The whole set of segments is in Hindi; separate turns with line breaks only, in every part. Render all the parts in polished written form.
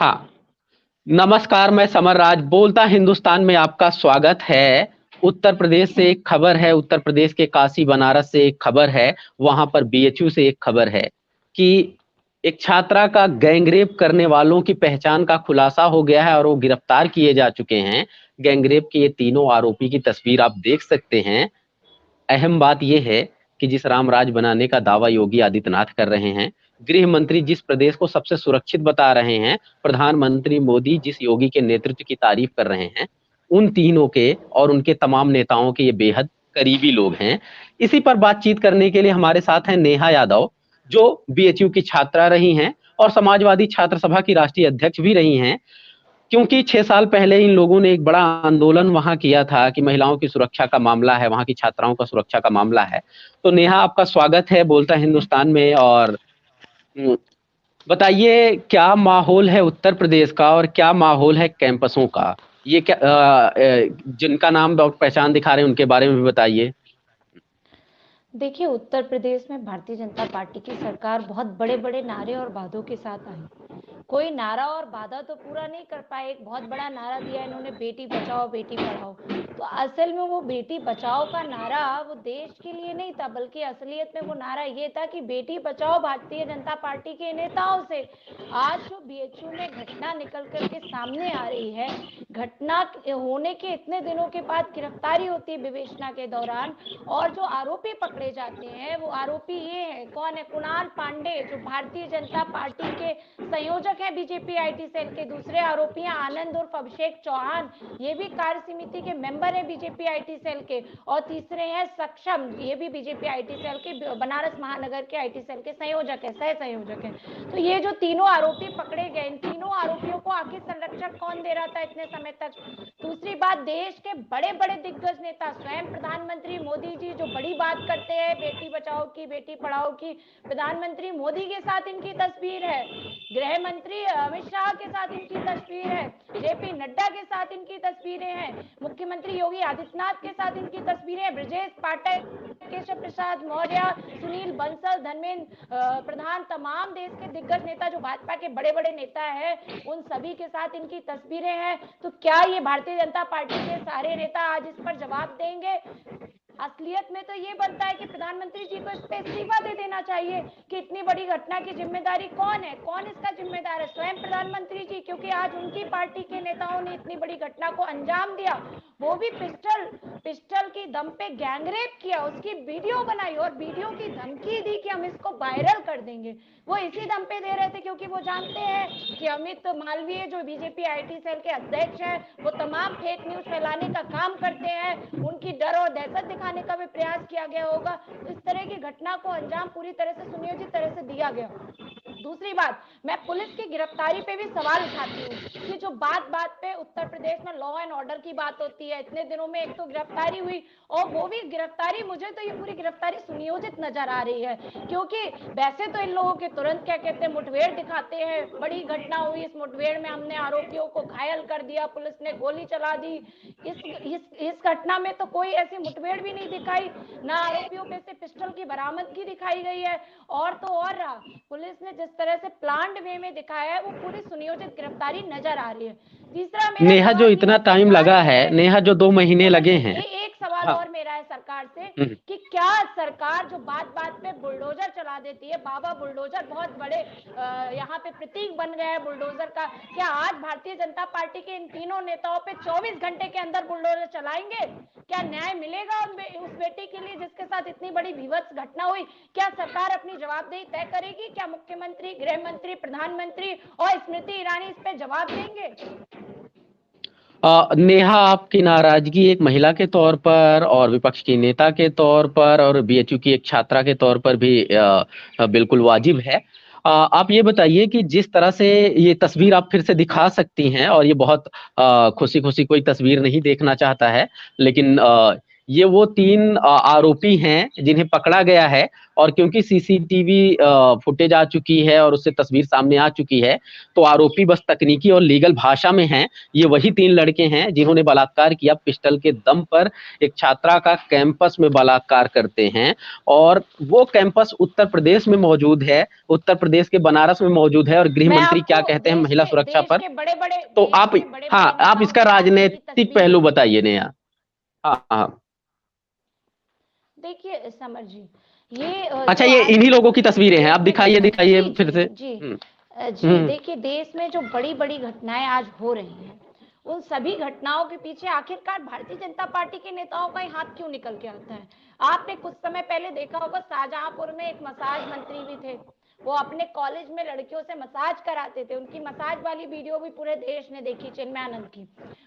हाँ, नमस्कार, मैं समर राज बोलता हिंदुस्तान में आपका स्वागत है। उत्तर प्रदेश से एक खबर है, उत्तर प्रदेश के काशी बनारस से एक खबर है, वहाँ पर बीएचयू से एक खबर है कि एक छात्रा का गैंगरेप करने वालों की पहचान का खुलासा हो गया है और वो गिरफ्तार किए जा चुके हैं। गैंगरेप के ये तीनों आरोपी की तस्वीर आप देख सकते हैं। अहम बात ये है कि जिस राम राज बनाने का दावा योगी आदित्यनाथ कर रहे हैं, गृह मंत्री जिस प्रदेश को सबसे सुरक्षित बता रहे हैं, प्रधानमंत्री मोदी जिस योगी के नेतृत्व की तारीफ कर रहे हैं, उन तीनों के और उनके तमाम नेताओं के ये बेहद करीबी लोग हैं। इसी पर बातचीत करने के लिए हमारे साथ हैं नेहा यादव, जो बीएचयू की छात्रा रही हैं और समाजवादी छात्र सभा की राष्ट्रीय अध्यक्ष भी रही हैं। क्योंकि 6 साल पहले इन लोगों ने एक बड़ा आंदोलन वहाँ किया था कि महिलाओं की सुरक्षा का मामला है, वहाँ की छात्राओं का सुरक्षा का मामला है। तो नेहा आपका स्वागत है बोलता हिंदुस्तान में और उम, बताइए क्या माहौल है उत्तर प्रदेश का और क्या माहौल है कैंपसों का? ये क्या जिनका नाम और पहचान दिखा रहे हैं उनके बारे में भी बताइए।
देखिए, उत्तर प्रदेश में भारतीय जनता पार्टी की सरकार बहुत बड़े-बड़े नारे और वादों के साथ आई। कोई नारा और वादा तो पूरा नहीं कर पाए। एक बहुत बड़ा नारा दिया इन्होंने, बेटी बचाओ बेटी पढ़ाओ। तो असल में वो बेटी बचाओ का नारा वो देश के लिए नहीं था, बल्कि असलियत में वो नारा ये था कि बेटी बचाओ भारतीय जनता पार्टी के नेताओं से। आज जो बीएचयू में घटना निकल कर के सामने आ रही है, घटना होने के इतने दिनों के बाद गिरफ्तारी होती है विवेचना के दौरान, और जो आरोपी पकड़े जाते हैं वो आरोपी ये है, कौन है? कुणाल पांडे, जो भारतीय जनता पार्टी के संयोजक है बीजेपी आईटी सेल के। दूसरे आरोपी हैं आनंद उर्फ अभिषेक चौहान, ये भी कार्य समिति के मेंबर है बीजेपी आईटी सेल के। और तीसरे हैं सक्षम, ये भी बीजेपी आईटी सेल के बनारस महानगर के आईटी सेल के संयोजक है, सह संयोजक है। तो ये जो तीनों आरोपी पकड़े गए, इन तीनों आरोपियों को आखिर संरक्षण कौन दे रहा था इतने समय तक? दूसरी बात, देश के बड़े बड़े दिग्गज नेता, स्वयं प्रधानमंत्री मोदी जी जो बड़ी बात करते हैं बेटी बचाओ की बेटी पढ़ाओ की, प्रधानमंत्री मोदी के साथ इनकी तस्वीर है, गृह मंत्री अमित शाह के साथ इनकी तस्वीर है, जेपी नड्डा के साथ इनकी तस्वीरें हैं, मुख्यमंत्री योगी आदित्यनाथ के साथ इनकी तस्वीरें, ब्रजेश पाठक, केशव प्रसाद मौर्य, सुनील बंसल, धर्मेंद्र प्रधान, तमाम देश के दिग्गज नेता जो भाजपा के बड़े बड़े नेता हैं, उन सभी के साथ इनकी तस्वीरें हैं। तो क्या ये भारतीय जनता पार्टी के सारे नेता आज इस पर जवाब देंगे? असलियत में तो ये बनता है कि प्रधानमंत्री जी को इस पे इस्तीफा दे देना चाहिए कि इतनी बड़ी घटना की जिम्मेदारी कौन है, कौन इसका जिम्मेदार है? स्वयं प्रधानमंत्री जी, क्योंकि आज उनकी पार्टी के नेताओं ने इतनी बड़ी घटना को अंजाम दिया, वो भी पिस्टल की दम पे गैंगरेप किया, उसकी वीडियो बनाई और वीडियो की धमकी दी कि हम इसको वायरल कर देंगे। वो इसी दम पे दे रहे थे क्योंकि वो जानते हैं कि अमित मालवीय जो बीजेपी आईटी सेल के अध्यक्ष हैं, वो तमाम फेक न्यूज फैलाने का काम करते हैं, उनकी डर और दहशत दिखाने का भी प्रयास किया गया होगा। इस तरह की घटना को अंजाम पूरी तरह से सुनियोजित तरह से दिया गया। दूसरी बात, मैं पुलिस की गिरफ्तारी पे भी सवाल उठाती हूँ कि जो बात बात पे उत्तर प्रदेश में लॉ एंड ऑर्डर की बात होती है, इतने दिनों में एक तो गिरफ्तारी हुई, और वो भी गिरफ्तारी, मुझे तो ये पूरी गिरफ्तारी सुनियोजित नजर आ रही है। क्योंकि वैसे तो इन लोगों के तुरंत क्या कहते हैं, मुठभेड़ दिखाते हैं, बड़ी घटना हुई, इस मुठभेड़ में हमने आरोपियों को घायल कर दिया, पुलिस ने गोली चला दी। इस घटना में तो कोई ऐसी मुठभेड़ भी नहीं दिखाई, ना आरोपियों पे से पिस्टल की बरामदगी दिखाई गई है। और तो और रहा, पुलिस ने जिस तरह से प्लान्ड वे में दिखाया है, वो पूरी सुनियोजित गिरफ्तारी नजर आ रही है। तीसरा मेरा
नेहा जो
सवाल ये
इतना
है
टाइम
सरकार
लगा है,
से,
नेहा जो 2 महीने लगे
समझिए
हैं।
एक सवाल
हाँ।
और मेरा है सरकार से
हुँ,
कि क्या सरकार जो बात बात पे बुलडोजर चला देती है, बाबा बुलडोजर बहुत बड़े यहाँ पे प्रतीक बन गया है बुलडोजर का, क्या आज भारतीय जनता पार्टी के इन तीनों नेताओं पे 24 घंटे के अंदर बुलडोजर चलाएंगे? क्या न्याय मिलेगा उस बेटी के लिए जिसके साथ इतनी बड़ी विभत्स घटना हुई? क्या सरकार अपनी जवाबदेही तय करेगी? क्या मुख्यमंत्री, गृह मंत्री, प्रधानमंत्री और स्मृति ईरानी इस पे जवाब देंगे?
नेहा आपकी नाराजगी एक महिला के तौर पर और विपक्ष की नेता के तौर पर और बीएचयू की एक छात्रा के तौर पर भी बिल्कुल वाजिब है। आप ये बताइए कि जिस तरह से ये तस्वीर आप फिर से दिखा सकती हैं और ये बहुत खुशी-खुशी कोई तस्वीर नहीं देखना चाहता है, लेकिन ये वो 3 आरोपी हैं जिन्हें पकड़ा गया है, और क्योंकि सीसीटीवी फुटेज आ चुकी है और उससे तस्वीर सामने आ चुकी है, तो आरोपी बस तकनीकी और लीगल भाषा में हैं। ये वही 3 लड़के हैं जिन्होंने बलात्कार किया, पिस्टल के दम पर एक छात्रा का कैंपस में बलात्कार करते हैं। और वो कैंपस उत्तर प्रदेश में मौजूद है, उत्तर प्रदेश के बनारस में मौजूद है। और गृह
मैं
मंत्री क्या
आपको
कहते हैं महिला सुरक्षा पर? तो
देश
आप,
के बड़े बड़े
हाँ, आप
नेताओं
इसका
के साथ इनकी
राजनीतिक
तस्वीरें
पहलू
हैं।
बताइए नेहा। हाँ, हाँ।
देखिए समर जी, ये
अच्छा,
जो
ये
आज
इन्हीं लोगों की तस्वीरें हैं,
देश
आप
में
दिखाइए दिखाइए
जी
फिर
जी
से।
जी जी,
हम्म।
देखिए देश में जो बड़ी बड़ी घटनाएं आज हो रही हैं, उन सभी घटनाओं के पीछे आखिरकार भारतीय जनता पार्टी के नेताओं का ही हाथ क्यों निकल के आता है? आपने कुछ समय पहले देखा होगा, शाहजहांपुर में एक मसाज मंत्री भी थे, वो अपने कॉलेज में लड़कियों से मसाज कराते थे। उनकी मसाज वाली वीडियो भी पूरे देश ने देखी, चिन्मयानंद की।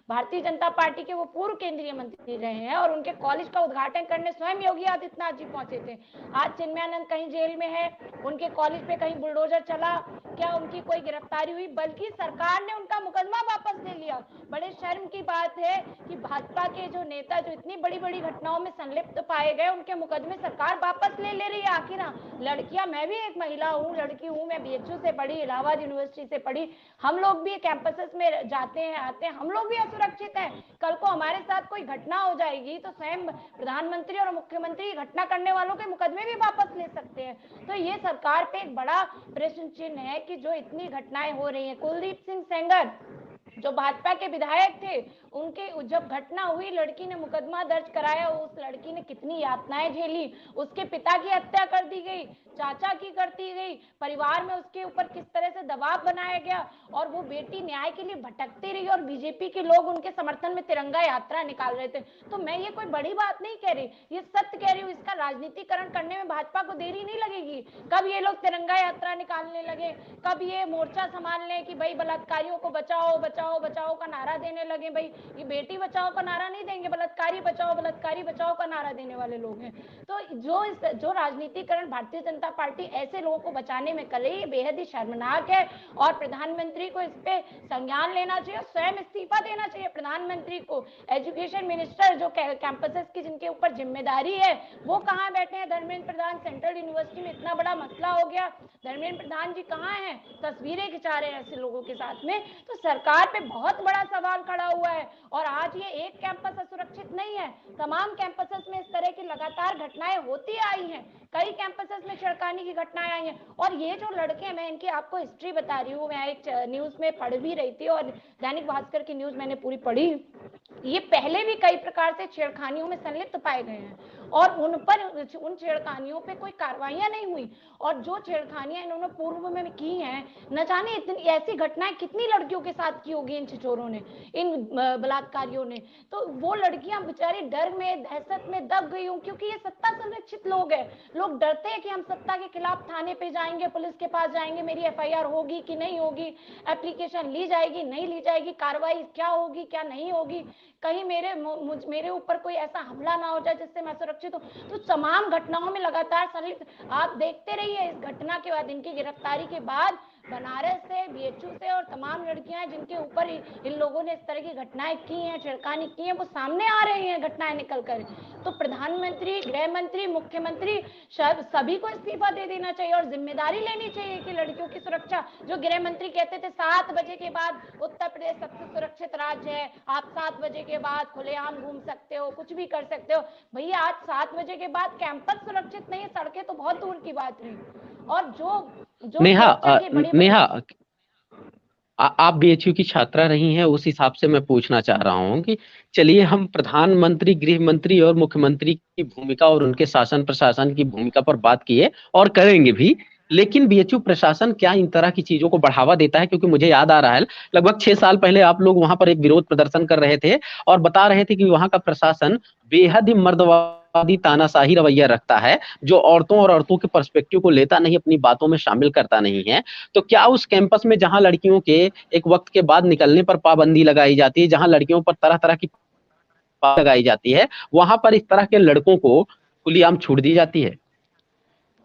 भारतीय जनता पार्टी के वो पूर्व केंद्रीय मंत्री रहे हैं और उनके कॉलेज का उद्घाटन करने स्वयं योगी आदित्यनाथ जी पहुंचे थे। आज चिन्मयानंद कहीं जेल में है, उनके कॉलेज पे कहीं बुलडोजर चला, क्या उनकी कोई गिरफ्तारी हुई? बल्कि सरकार ने उनका मुकदमा वापस ले लिया। बड़े शर्म की बात है कि भाजपा के जो नेता जो इतनी बड़ी बड़ी घटनाओं में संलिप्त पाए गए, उनके मुकदमे सरकार वापस ले रही है। आखिर लड़कियां, मैं भी एक महिला हूँ, लड़की हूँ, मैं बीएचयू से पढ़ी, इलाहाबाद यूनिवर्सिटी से पढ़ी, हम लोग भी कैंपसेस में जाते हैं आते हैं, हम लोग भी असुरक्षित हैं। कल को हमारे साथ कोई घटना हो जाएगी तो स्वयं प्रधानमंत्री और मुख्यमंत्री घटना करने वालों के मुकदमे भी वापस ले सकते हैं। तो ये सरकार पे एक बड़ा प्रश्न चिन्ह है कि जो इतनी घटनाएं हो रही हैं। कुलदीप सिंह सेंगर जो भाजपा के विधायक थे, उनके जब घटना हुई, लड़की ने मुकदमा दर्ज कराया, उस लड़की ने कितनी यातनाएं झेली, उसके पिता की हत्या कर दी गई, चाचा की कर दी गई, परिवार में उसके ऊपर किस तरह से दबाव बनाया गया, और वो बेटी न्याय के लिए भटकती रही और बीजेपी के लोग उनके समर्थन में तिरंगा यात्रा निकाल रहे थे। तो मैं ये कोई बड़ी बात नहीं कह रही, ये सत्य कह रही हूँ। इसका राजनीतिकरण करने में भाजपा को देरी नहीं लगेगी। कब ये लोग तिरंगा यात्रा निकालने लगे, कब ये मोर्चा संभाल लें कि भाई बलात्कारियों को बचाओ बचाओ बचाओ का नारा देने लगे। भाई ये बेटी बचाओ का नारा नहीं देंगे, बलात्कारी बचाओ का नारा देने वाले लोग हैं। तो जो राजनीतिकरण भारतीय जनता पार्टी ऐसे लोगों को बचाने में कर रही है, बेहद ही शर्मनाक है। और प्रधानमंत्री को इस पे संज्ञान लेना चाहिए, स्वयं इस्तीफा देना चाहिए प्रधानमंत्री को। एजुकेशन मिनिस्टर जो कैंपसेस की जिनके ऊपर जिम्मेदारी है, वो कहाँ बैठे हैं? धर्मेंद्र प्रधान, सेंट्रल यूनिवर्सिटी में इतना बड़ा मसला हो गया, धर्मेंद्र प्रधान जी कहाँ हैं? तस्वीरें खिंचा रहे हैं ऐसे लोगों के साथ में। तो सरकार पे बहुत बड़ा सवाल खड़ा हुआ है। और आज ये एक कैंपस असुरक्षित नहीं है, तमाम कैंपसेस में इस तरह की लगातार घटनाएं होती आई हैं। कई कैंपसेस में छिड़काने की घटनाएं आई हैं। और ये जो लड़के हैं, मैं इनकी आपको हिस्ट्री बता रही हूँ, मैं एक न्यूज में पढ़ भी रही थी और दैनिक भास्कर की न्यूज मैंने पूरी पढ़ी। ये पहले भी कई प्रकार से छेड़खानियों में संलिप्त पाए गए हैं और उन छेड़खानियों पे कोई कार्रवाइयां नहीं हुई। और जो छेड़खानियां इन्होंने पूर्व में की हैं, न जाने इतनी ऐसी घटनाएं कितनी लड़कियों के साथ की होगी इन छिचोरों ने, इन बलात्कारियों ने। तो वो लड़कियां बेचारी डर में, दहशत में दब गई हूं, क्योंकि ये सत्ता संरक्षित लोग हैं। लोग डरते हैं कि हम सत्ता के खिलाफ थाने पे जाएंगे, पुलिस के पास जाएंगे, मेरी एफआईआर होगी कि नहीं होगी, एप्लीकेशन ली जाएगी नहीं ली जाएगी, कार्रवाई क्या होगी क्या नहीं होगी, कहीं मेरे ऊपर कोई ऐसा हमला ना हो जाए जिससे मैं सुरक्षित हूँ। तो तमाम घटनाओं में लगातार संलिप्त आप देखते रहिए। इस घटना के बाद, इनकी गिरफ्तारी के बाद, बनारस से, बीएचयू से और तमाम लड़कियां जिनके ऊपर इन लोगों ने इस तरह की घटनाएं की हैं, छिड़कानी की है, वो सामने आ रही हैं घटनाएं निकल कर। तो प्रधानमंत्री, गृह मंत्री, मुख्यमंत्री सभी को इस्तीफा दे देना चाहिए और जिम्मेदारी लेनी चाहिए कि लड़कियों की सुरक्षा। जो गृह मंत्री कहते थे 7 बजे के बाद उत्तर प्रदेश सबसे सुरक्षित राज्य है, आप 7 बजे के बाद खुलेआम घूम सकते हो, कुछ भी कर सकते हो। भैया आज 7 बजे के बाद कैंपस सुरक्षित नहीं है, सड़कें तो बहुत दूर की बात रही। और जो
नेहा,
सुरक्षा की बड़ी
नेहा, आप बीएचयू की छात्रा रही हैं, उस हिसाब से मैं पूछना चाह रहा हूं कि चलिए हम प्रधानमंत्री, गृह मंत्री और मुख्यमंत्री की भूमिका और उनके शासन प्रशासन की भूमिका पर बात किए और करेंगे भी, लेकिन बीएचयू प्रशासन क्या इन तरह की चीजों को बढ़ावा देता है? क्योंकि मुझे याद आ रहा है लगभग 6 साल पहले आप लोग वहां पर एक विरोध प्रदर्शन कर रहे थे और बता रहे थे कि वहां का प्रशासन बेहद ही मर्दवादी तानाशाही रवैया रखता है, जो औरतों और औरतों के पर्सपेक्टिव को लेता नहीं, अपनी बातों में शामिल करता नहीं है। तो क्या उस कैंपस में जहां लड़कियों के एक वक्त के बाद निकलने पर पाबंदी लगाई जाती है, जहां लड़कियों पर तरह तरह की पाबंदी लगाई जाती है, वहां पर इस तरह के लड़कों को खुलेआम छूट दी जाती है?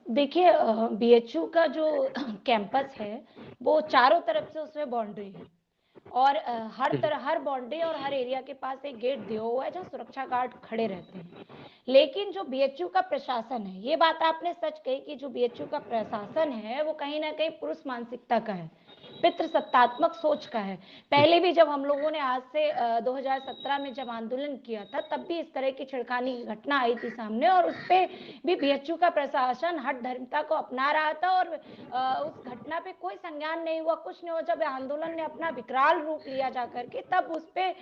देखिए, बीएचयू का जो कैंपस है, वो चारों तरफ से उसमें बाउंड्री है और हर बाउंड्री और हर एरिया के पास एक गेट दिया हुआ है जहाँ सुरक्षा गार्ड खड़े रहते हैं। लेकिन जो बीएचयू का प्रशासन है, ये बात आपने सच कही कि जो बीएचयू का प्रशासन है वो कहीं ना कहीं पुरुष मानसिकता का है, पितृसत्तात्मक सोच का है। पहले भी जब हम लोगों ने आज से 2017 में जब आंदोलन किया था, तब भी इस तरह की छिड़खानी की घटना आई थी सामने, और उस पर भी बीएचयू का प्रशासन हठ धर्मता को अपना रहा था, और उस घटना पे कोई संज्ञान नहीं हुआ, कुछ नहीं हुआ। जब आंदोलन ने अपना विकराल रूप लिया जा करके, तब उस पर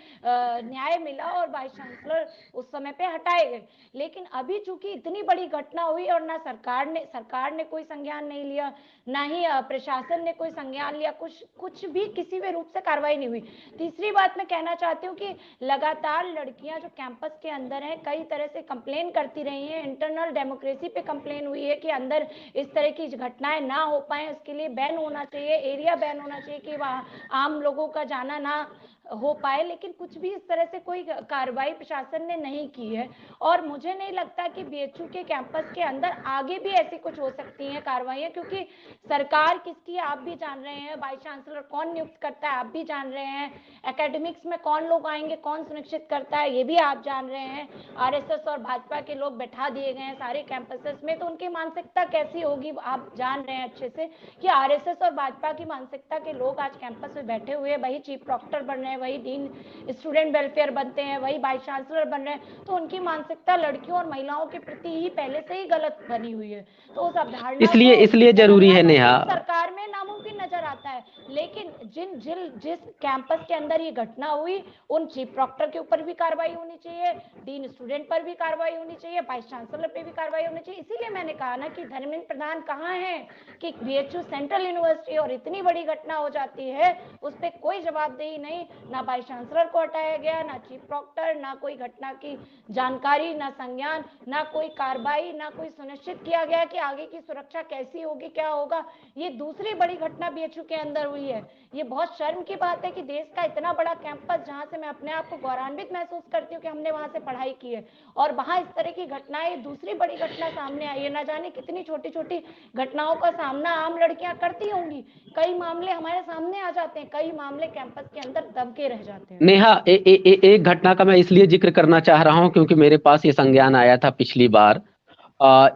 न्याय मिला और वाइस चांसलर उस समय पे हटाए गए। लेकिन अभी चूंकि इतनी बड़ी घटना हुई और ना सरकार ने कोई संज्ञान नहीं लिया, ना ही प्रशासन ने कोई संज्ञान लिया, कुछ भी किसी भी रूप से कार्रवाई नहीं हुई। तीसरी बात मैं कहना चाहती हूँ कि लगातार लड़कियां जो कैंपस के अंदर हैं कई तरह से कंप्लेन करती रही हैं। इंटरनल डेमोक्रेसी पे कंप्लेन हुई है कि अंदर इस तरह की घटनाएं ना हो पाए, उसके लिए बैन होना चाहिए, एरिया बैन होना चाहिए कि वहाँ आम लोगों का जाना ना हो पाए। लेकिन कुछ भी इस तरह से कोई कार्रवाई प्रशासन ने नहीं की है, और मुझे नहीं लगता कि बीएचयू के कैंपस के अंदर आगे भी ऐसी कुछ हो सकती हैं कार्रवाइयां, क्योंकि सरकार किसकी आप भी जान रहे हैं, वाइस चांसलर कौन नियुक्त करता है आप भी जान रहे हैं, एकेडमिक्स में कौन लोग आएंगे कौन सुनिश्चित करता है ये भी आप जान रहे हैं। आरएसएस और भाजपा के लोग बैठा दिए गए हैं सारे कैंपसेस में, तो उनकी मानसिकता कैसी होगी आप जान रहे हैं अच्छे से कि आरएसएस और भाजपा की मानसिकता के लोग आज कैंपस में बैठे हुए हैं, वही चीफ प्रॉक्टर बन रहे हैं, वही डीन स्टूडेंट वेलफेयर बनते हैं, वही वाइस चांसलर बन रहे हैं। तो उनकी मानसिकता लड़कियों और महिलाओं के प्रति ही पहले से ही गलत बनी हुई है, तो उस अवधारणा
इसलिए
को
इसलिए जरूरी
बदलना
है
तो
नेहा।
सिर्फ सरकार में नामुमकिन नजर आता है। लेकिन जिस कैंपस के अंदर ये घटना हुई, उन चीफ प्रॉक्टर के ऊपर भी कार्रवाई होनी चाहिए, डीन स्टूडेंट पर भी कार्रवाई होनी चाहिए, वाइस चांसलर पे भी कार्रवाई होनी चाहिए। इसीलिए मैंने कहा ना कि धर्मेंद्र प्रधान कहाँ है कि बीएचयू सेंट्रल यूनिवर्सिटी और इतनी बड़ी घटना हो जाती है, उस पर कोई जवाबदेही नहीं, ना वाइस चांसलर को हटाया गया, ना चीफ प्रॉक्टर, ना कोई घटना की जानकारी, ना संज्ञान, ना कोई कार्रवाई, ना कोई सुनिश्चित किया गया कि आगे की सुरक्षा कैसी होगी, क्या होगा। ये दूसरी बड़ी घटना बीएचयू के अंदर हुई है। ये बहुत शर्म की बात है कि देश का इतना बड़ा कैंपस, जहां से मैं अपने आप को गौरवान्वित महसूस करती हूँ कि हमने वहां से पढ़ाई की है, और वहां इस तरह की घटनाएं, दूसरी बड़ी घटना सामने आई है। ना जाने कितनी छोटी छोटी घटनाओं का सामना आम लड़कियां करती होंगी, कई मामले हमारे सामने आ जाते हैं, कई मामले कैंपस के अंदर दबके रह जाते हैं।
नेहा, एक घटना का मैं इसलिए जिक्र करना चाह रहा हूं क्योंकि मेरे पास ये संज्ञान आया था पिछली बार।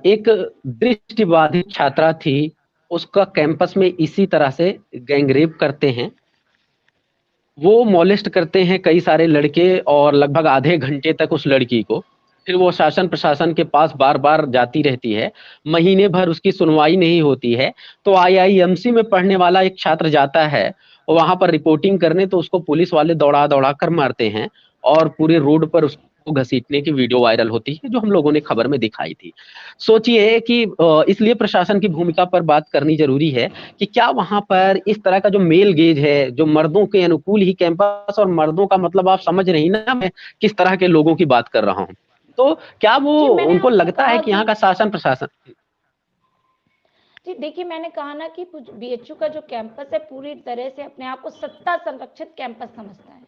एक दृष्टिबाधित छात्रा थी, उसका कैंपस में इसी तरह से गैंगरेप करते हैं, वो मोलेस्ट करते हैं कई सारे लड़के, और लगभग आधे घंटे तक उस लड़की को, फिर वो शासन प्रशासन के पास बार बार जाती रहती है, महीने भर उसकी सुनवाई नहीं होती है। तो आईआईएमसी में पढ़ने वाला एक छात्र जाता है वहां पर रिपोर्टिंग करने, तो उसको पुलिस वाले दौड़ा दौड़ा कर मारते हैं, और पूरे रोड पर उसको घसीटने की वीडियो वायरल होती है, जो हम लोगों ने खबर में दिखाई थी। सोचिए कि इसलिए प्रशासन की भूमिका पर बात करनी जरूरी है कि क्या वहां पर इस तरह का जो मेल गेज है, जो मर्दों के अनुकूल ही कैंपस, और मर्दों का मतलब आप समझ रही ना मैं किस तरह के लोगों की बात कर रहा हूं, तो क्या वो
जी, मैंने
उनको
आपसे
लगता है
कहा
कि
कि
यहाँ का शासन प्रशासन।
जी देखिए, मैंने कहा ना कि बीएचयू का जो कैंपस है पूरी तरह से अपने आप को सत्ता संरक्षित कैंपस समझता है।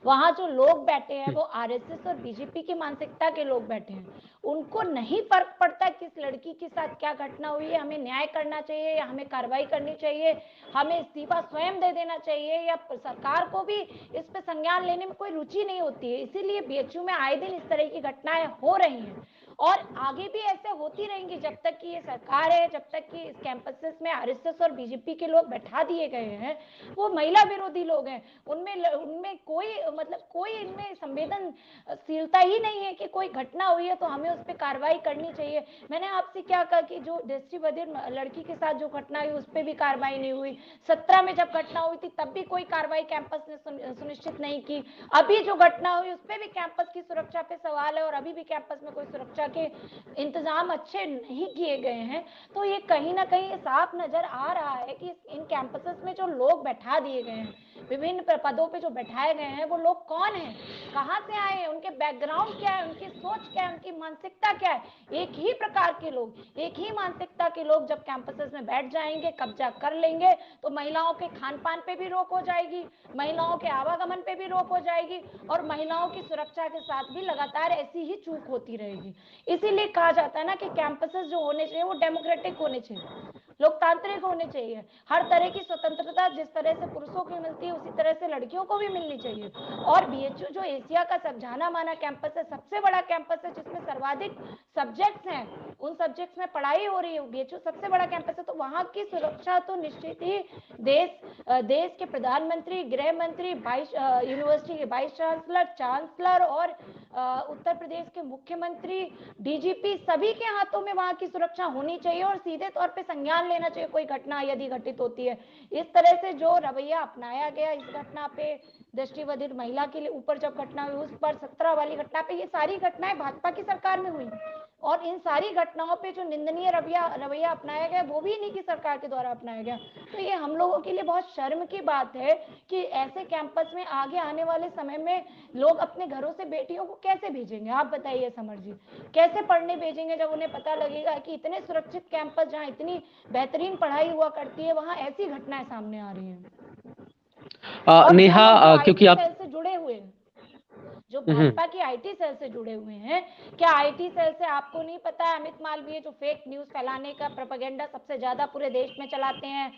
वहां जो लोग बैठे हैं वो आरएसएस और बीजेपी की मानसिकता के लोग बैठे हैं। उनको नहीं फर्क पड़ता किस लड़की के साथ क्या घटना हुई है, हमें न्याय करना चाहिए या हमें कार्रवाई करनी चाहिए, हमें इस्तीफा स्वयं दे देना चाहिए, या सरकार को भी इस पे संज्ञान लेने में कोई रुचि नहीं होती है। इसीलिए बीएचयू में आए दिन इस तरह की घटनाएं हो रही हैं, और आगे भी ऐसे होती रहेंगी जब तक कि ये सरकार है, जब तक कि इस कैंपसेस में आरएसएस और बीजेपी के लोग बैठा दिए गए हैं। वो महिला विरोधी लोग हैं, उनमें कोई मतलब कोई इनमें संवेदनशीलता ही नहीं है कि कोई घटना हुई है तो हमें उस पर कार्रवाई करनी चाहिए। मैंने आपसे क्या कहा कि जो दृष्टिबाधित लड़की के साथ जो घटना हुई उस पर भी कार्रवाई नहीं हुई, 17 में जब घटना हुई थी तब भी कोई कार्रवाई कैंपस ने सुनिश्चित नहीं की, अभी जो घटना हुई उस पर भी कैंपस की सुरक्षा पे सवाल है, और अभी भी कैंपस में कोई सुरक्षा के इंतजाम अच्छे नहीं किए गए हैं। तो ये कहीं ना कहीं साफ नजर आ रहा है कि इन कैंपसेस में जो लोग बैठा दिए गए हैं, विभिन्न पदों पे जो बैठाए गए हैं, वो लोग कौन हैं, कहां से आए हैं, उनके बैकग्राउंड क्या है, उनकी सोच क्या है, उनकी मानसिकता क्या है। एक ही प्रकार के लोग, एक ही मानसिकता के लोग जब कैंपसेस में बैठ जाएंगे, कब्जा कर लेंगे, तो महिलाओं के खान पान पे भी रोक हो जाएगी, महिलाओं के आवागमन पे भी रोक हो जाएगी, और महिलाओं की सुरक्षा के साथ भी लगातार ऐसी ही चूक होती रहेगी। इसीलिए कहा जाता है ना कि कैंपसेस जो होने चाहिए वो डेमोक्रेटिक होने चाहिए, लोकतांत्रिक होने चाहिए। हर तरह की स्वतंत्रता जिस तरह से पुरुषों को मिलती है उसी तरह से लड़कियों को भी मिलनी चाहिए। और बीएचयू जो एशिया का सब जाना माना कैंपस है, सबसे बड़ा कैंपस है जिसमें सर्वाधिक सब्जेक्ट्स हैं, उन सब्जेक्ट्स में पढ़ाई हो रही है, बीएचयू सबसे बड़ा कैंपस है, तो वहां की सुरक्षा तो निश्चित ही देश के प्रधानमंत्री, गृह मंत्री, यूनिवर्सिटी के वाइस चांसलर और उत्तर प्रदेश के मुख्यमंत्री, डीजीपी, सभी के हाथों में वहां की सुरक्षा होनी चाहिए और सीधे तौर पे संज्ञान लेना चाहिए कोई घटना यदि घटित होती है। इस तरह से जो रवैया अपनाया गया इस घटना पे, दृष्टिबाधित महिला के लिए ऊपर जब घटना हुई, उस पर 17 वाली घटना पे, ये सारी घटनाएं भाजपा की सरकार में हुई और इन सारी घटनाओं पे जो निंदनीय रवैया अपनाया गया वो भी इन्हीं की सरकार के द्वारा अपनाया गया। तो ये हम लोगों के लिए बहुत शर्म की बात है कि ऐसे कैंपस में आगे आने वाले समय में लोग अपने घरों से बेटियों को कैसे भेजेंगे? आप बताइए समर जी, कैसे पढ़ने भेजेंगे जब उन्हें पता लगेगा कि इतने सुरक्षित कैंपस जहाँ इतनी बेहतरीन पढ़ाई हुआ करती है वहां ऐसी घटनाएं सामने आ रही हैं। और
नेहा,
जो
क्योंकि
आईटी
आप
सेल से जुड़े हुए हैं, जो भाजपा की आईटी सेल से जुड़े हुए हैं, क्या आईटी सेल से आपको नहीं पता है अमित मालवीय जो फेक न्यूज फैलाने का प्रोपेगेंडा सबसे ज्यादा पूरे देश में चलाते हैं,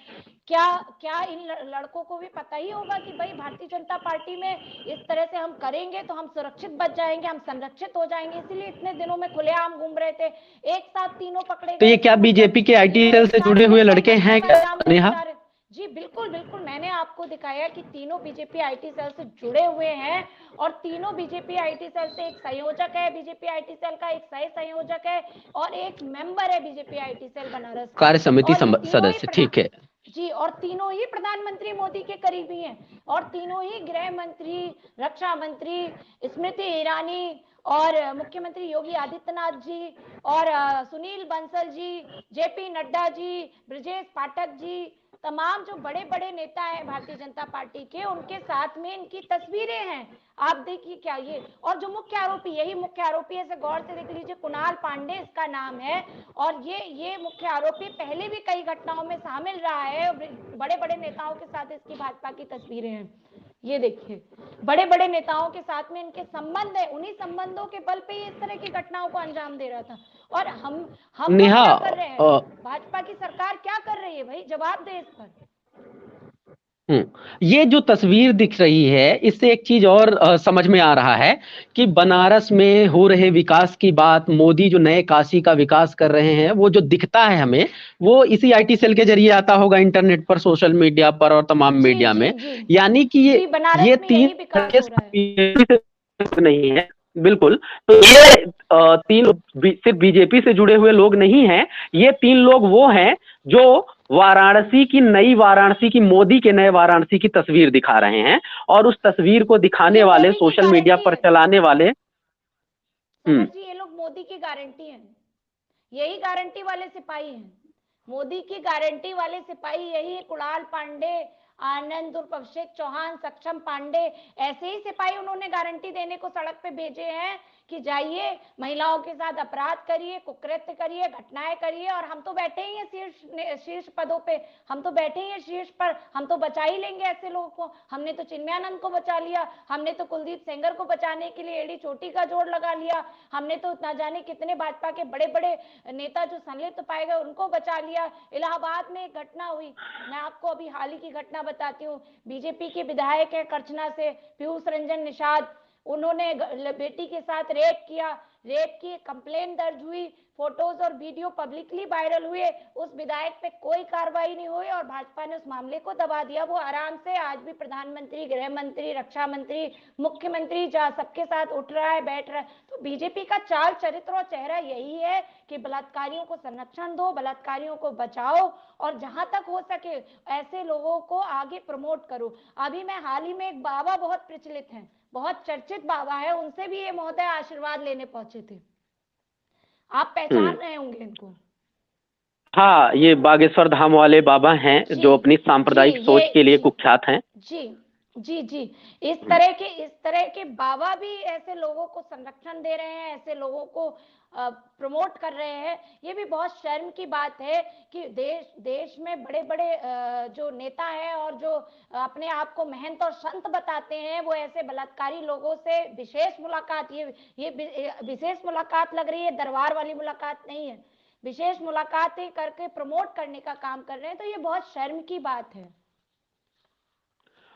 क्या क्या इन लड़कों को भी पता ही होगा कि भाई भारतीय जनता पार्टी में इस तरह से हम करेंगे तो हम सुरक्षित बच जाएंगे, हम संरक्षित हो जाएंगे, इसीलिए इतने दिनों में खुलेआम घूम रहे थे। एक साथ तीनों पकड़े
तो
गए
ये
थे,
क्या
मतलब
बीजेपी के आईटी सेल
एक
से
साथ
जुड़े हुए
मिलकर
लड़के
घटना
हैं
को
क्या,
अंजाम देने
नेहा?
जा रहे। जी बिल्कुल बिल्कुल, मैंने आपको दिखाया कि तीनों बीजेपी आईटी सेल से जुड़े हुए हैं और तीनों बीजेपी आईटी सेल से, एक संयोजक है बीजेपी आईटी सेल का, एक सह संयोजक है और एक मेंबर है बीजेपी आईटी सेल बनारस का।
कार्य समिति
और ये तीनों ही
सदस्य, ठीक है।
जी, और तीनों ही प्रधानमंत्री मोदी के करीबी हैं और तीनों ही गृह मंत्री, रक्षा मंत्री स्मृति ईरानी और मुख्यमंत्री योगी आदित्यनाथ जी और सुनील बंसल जी, जेपी नड्डा जी, ब्रजेश पाठक जी, तमाम जो बड़े बड़े नेता हैं भारतीय जनता पार्टी के, उनके साथ में इनकी तस्वीरें हैं। आप देखिए क्या ये, और जो मुख्य आरोपी, यही मुख्य आरोपी है, इसे गौर से देख लीजिए, कुणाल पांडे इसका नाम है और ये मुख्य आरोपी पहले भी कई घटनाओं में शामिल रहा है। बड़े बड़े नेताओं के साथ इसकी भाजपा की तस्वीरें हैं, ये देखिए, बड़े बड़े नेताओं के साथ में इनके संबंध है, उन्हीं संबंधों के बल पे इस तरह की घटनाओं को अंजाम दे रहा था। और हम लोग
नेहा,
क्या कर रहे हैं, भाजपा की सरकार क्या कर रही है? भाई जवाब दे इस पर।
ये जो तस्वीर दिख रही है इससे एक चीज और समझ में आ रहा है कि बनारस में हो रहे विकास की बात, मोदी जो नए काशी का विकास कर रहे हैं, वो जो दिखता है हमें, वो इसी आईटी सेल के जरिए आता होगा, इंटरनेट पर, सोशल मीडिया पर और तमाम
जी
मीडिया
जी
में।
जी
यानी कि
जी, बनारस
ये
में
तीन
यही विकास हो रहा है।
नहीं है, बिल्कुल। तो ये तीन सिर्फ बीजेपी से जुड़े हुए लोग नहीं हैं, ये तीन लोग वो हैं जो वाराणसी की, मोदी के नए वाराणसी की तस्वीर दिखा रहे हैं और उस तस्वीर को दिखाने
ये
वाले,
मोदी की
सोशल मीडिया
गारंटी
पर
है
चलाने वाले।
समर जी, ये लोग मोदी की गारंटी हैं, यही गारंटी वाले सिपाही हैं, मोदी की गारंटी वाले सिपाही यही है। कुणाल पांडे, आनंद उर्फ अभिषेक चौहान, सक्षम पांडे, ऐसे ही सिपाही उन्होंने गारंटी देने को सड़क पे भेजे हैं कि जाइए महिलाओं के साथ अपराध करिए, कुकृत्य करिए, घटनाएं करिए, और हम तो बैठे ही हैं शीर्ष पदों पे, हम तो बैठे ही हैं शीर्ष पर, हम तो बचा ही लेंगे ऐसे लोगों को। हमने तो चिन्मयानंद को बचा लिया, हमने तो कुलदीप सेंगर को बचाने के लिए एड़ी चोटी का जोड़ लगा लिया, हमने तो ना जाने कितने भाजपा के बड़े बड़े नेता जो संलिप्त पाए गए उनको बचा लिया। इलाहाबाद में एक घटना हुई, मैं आपको अभी हाल ही की घटना बताती हूँ। बीजेपी के विधायक है करछना से पीयूष रंजन निषाद, उन्होंने बेटी के साथ रेप की कंप्लेन दर्ज हुई, फोटोज और वीडियो पब्लिकली वायरल हुए, उस विधायक पे कोई कार्रवाई नहीं हुई और भाजपा ने उस मामले को दबा दिया। वो आराम से आज भी प्रधानमंत्री, गृह मंत्री, रक्षा मंत्री, मुख्यमंत्री जहाँ सबके साथ उठ रहा है, बैठ रहा है। तो बीजेपी का चाल चरित्र और चेहरा यही है कि बलात्कारियों को संरक्षण दो, बलात्कारियों को बचाओ और जहां तक हो सके ऐसे लोगों को आगे प्रमोट करो। अभी मैं हाल ही में, एक बाबा बहुत प्रचलित हैं, बहुत चर्चित बाबा है, उनसे भी ये महोदय आशीर्वाद लेने पहुंचे थे, आप पहचान रहे होंगे इनको।
हाँ, ये बागेश्वर धाम वाले बाबा हैं
जी
जो अपनी
जी,
सांप्रदायिक
ये
सोच के लिए
जी
कुख्यात हैं।
जी जी जी, इस तरह के बाबा भी ऐसे लोगों को संरक्षण दे रहे हैं, ऐसे लोगों को प्रमोट कर रहे हैं। ये भी बहुत शर्म की बात है कि देश में बड़े बड़े जो नेता हैं और जो अपने आप को महंत और संत बताते हैं, वो ऐसे बलात्कारी लोगों से विशेष मुलाकात, ये विशेष मुलाकात लग रही है, दरबार वाली मुलाकात नहीं है। विशेष मुलाकातें करके प्रमोट करने का काम कर रहे हैं, तो ये बहुत शर्म की बात है।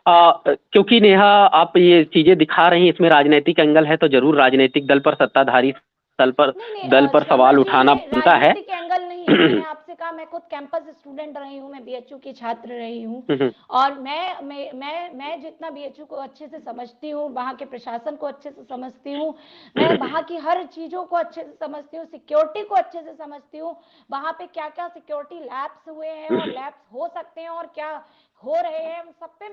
क्योंकि नेहा आप ये चीजें दिखा रही हैं, इसमें राजनीतिक एंगल है, तो जरूर राजनीतिक दल पर, सत्ताधारी दल पर
नहीं नहीं,
दल पर
श्रवण
सवाल
जी,
उठाना
ये
बनता है।
राजनीतिक एंगल नहीं है। मैंने आपसे कहा, मैं खुद कैंपस स्टूडेंट रही हूँ, मैं बीएचयू की छात्र रही हूँ, और मैं जितना बीएचयू को अच्छे से समझती हूँ, वहाँ के प्रशासन को अच्छे से समझती हूँ, मैं वहाँ की हर चीजों को अच्छे से समझती हूँ, सिक्योरिटी को अच्छे से समझती हूँ, वहाँ पे क्या क्या सिक्योरिटी लैप्स हुए हैं और लैप्स हो सकते हैं और क्या हो रहे हैं,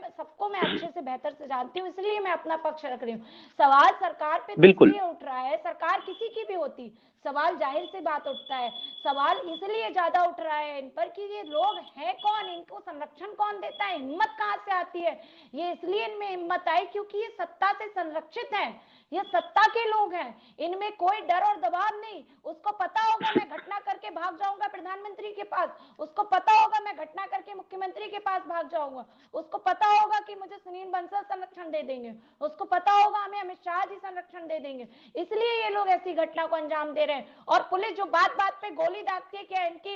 सबको मैं अच्छे से बेहतर से जानती हूँ, इसलिए मैं अपना पक्ष रख रही हूँ। सवाल सरकार पे तो
बिल्कुल
इसलिए उठ रहा है, सरकार किसी की भी होती, सवाल जाहिर सी बात उठता है, सवाल इसलिए ज्यादा उठ रहा है इन पर कि ये लोग हैं कौन, इनको संरक्षण कौन देता है, हिम्मत कहाँ से आती है। ये इसलिए इनमें हिम्मत आई क्योंकि ये सत्ता से संरक्षित है, ये सत्ता के लोग हैं, इनमें कोई डर और दबाव नहीं। उसको पता होगा मैं घटना करके भाग जाऊंगा प्रधानमंत्री के पास, उसको पता होगा मैं घटना करके मुख्यमंत्री के पास भाग जाऊंगा, उसको पता होगा कि मुझे सुनील बंसल संरक्षण दे देंगे, उसको पता होगा हमें अमित शाह जी संरक्षण दे देंगे, इसलिए ये लोग ऐसी घटना को अंजाम दे रहे हैं। और पुलिस जो बात बात पे गोली दागती है, क्या इनकी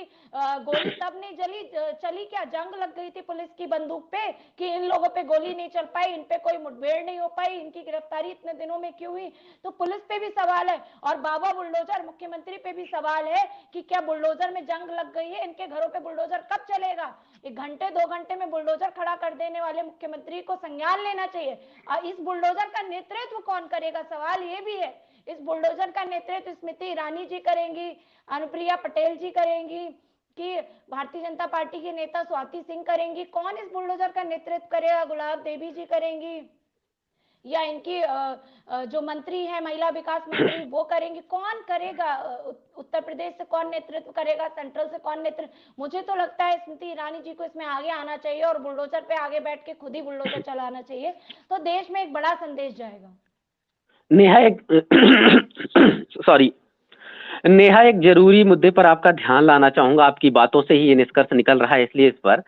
गोली तब नहीं चली क्या, जंग लग गई थी पुलिस की बंदूक पे कि इन लोगों पे गोली नहीं चल पाई, इन पे कोई मुठभेड़ नहीं हो पाई, इनकी गिरफ्तारी इतने दिनों में क्यों हुई। तो पुलिस पे भी सवाल है, और बाबा बुलडोजर मुख्यमंत्री पे भी सवाल है कि क्या बुलडोजर में जंग लग गई है, इनके घरों पे बुलडोजर कब चलेगा। 1 घंटे 2 घंटे में बुलडोजर खड़ा कर देने वाले मुख्यमंत्री को संज्ञान लेना चाहिए। इस बुलडोजर का नेतृत्व कौन करेगा, सवाल ये भी है। इस बुलडोजर का नेतृत्व स्मृति ईरानी जी करेंगी, अनुप्रिया पटेल जी करेंगी, कि भारतीय जनता पार्टी के नेता स्वाति सिंह करेंगी, कौन इस बुलडोजर का नेतृत्व करेगा, गुलाब देवी जी करेंगी, या इनकी जो मंत्री है महिला विकास मंत्री वो करेंगे, कौन करेगा। उत्तर प्रदेश से कौन नेतृत्व करेगा, सेंट्रल से कौन नेतृत्व। मुझे तो लगता है स्मृति ईरानी जी को इसमें आगे आना चाहिए और बुलडोजर पे आगे बैठ के खुद ही बुलडोजर चलाना चाहिए, तो देश में एक बड़ा संदेश जाएगा।
नेहा एक सॉरी नेहा, एक जरूरी मुद्दे पर आपका ध्यान लाना चाहूंगा, आपकी बातों से ही ये निष्कर्ष निकल रहा है इसलिए इस पर,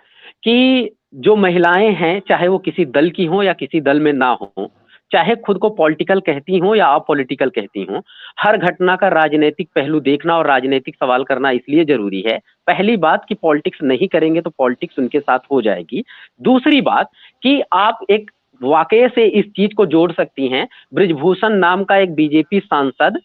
कि जो महिलाएं हैं, चाहे वो किसी दल की हो या किसी दल में ना हो, चाहे खुद को पॉलिटिकल कहती हो या अपॉलिटिकल कहती हो, हर घटना का राजनीतिक पहलू देखना और राजनीतिक सवाल करना इसलिए जरूरी है। पहली बात कि पॉलिटिक्स नहीं करेंगे तो पॉलिटिक्स उनके साथ हो जाएगी। दूसरी बात कि आप एक वाकये से इस चीज को जोड़ सकती हैं, ब्रिजभूषण नाम का एक बीजेपी सांसद